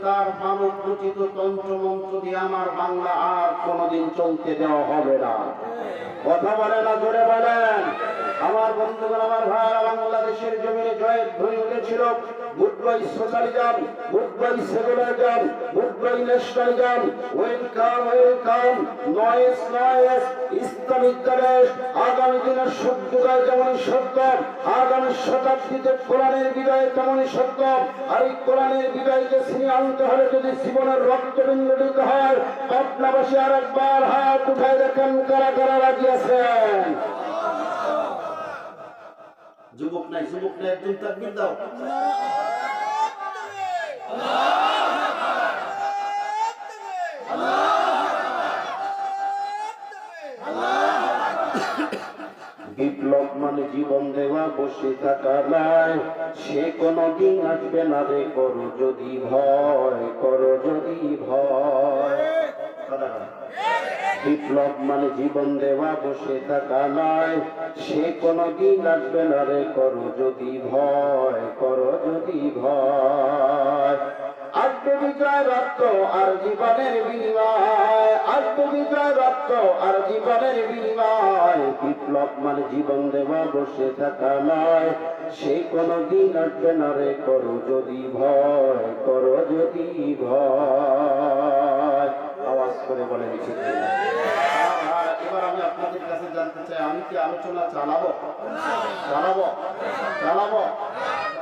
তার মানব রচিত তন্ত্র মন্ত্র দিয়ে আমার বাংলা আর কোনোদিন চলতে দেওয়া হবে না। কথা বলে না, জোরে বলেন। আমার বন্ধুগণ, আমার ভাইরা, বাংলাদেশের জমিনে জয়ের ধ্বনি উঠেছিল good bye socialism, good bye secularism, good bye nationalism, welcome welcome, noise noise, Islamic দেশ। আগামী দিনের সভ্যতায় যেমনই সত্য, আগামী শতাব্দীতে কোরআনের বিদায় তেমনই সত্য। আর এই কোরআনের বিদায়কে ছিনিয়ে আনতে হলে যদি জীবনের রক্তবিন্দু দিতে হয়, পাটনাবাসী আর একবার হাত উঠায় দেখেন কারা কারা রাজি আছেন। যুবক নাই, যুবক নাই, একজন তাকবীর দাও। বিপ্লব মানে জীবন দেওয়া, বসে থাকা নয়, সে কোনদিন আসবে না রে, করো যদি ভয়, করো যদি ভয়। বিপ্লব মানে জীবন দেওয়া, বসে থাকা নয়, সে কোনদিন আসবে না রে, করো যদি ভয়, করো যদি ভয়। আসবে বিজয় রক্ত আর জীবনের বিনিময়, আসবে বিজয় রক্ত আর জীবনের বিনিময়। বিপ্লব মানে জীবন দেওয়া, বসে থাকা নয়, সে কোনদিন আসবে না রে, করো যদি ভয়, করো যদি ভয়। আওয়াজ করে বলে দিচ্ছি। এবার আমি আপনাদের কাছে জানতে চাই, আমি কি আলোচনা চালাবো? চালাবো? চালাবো?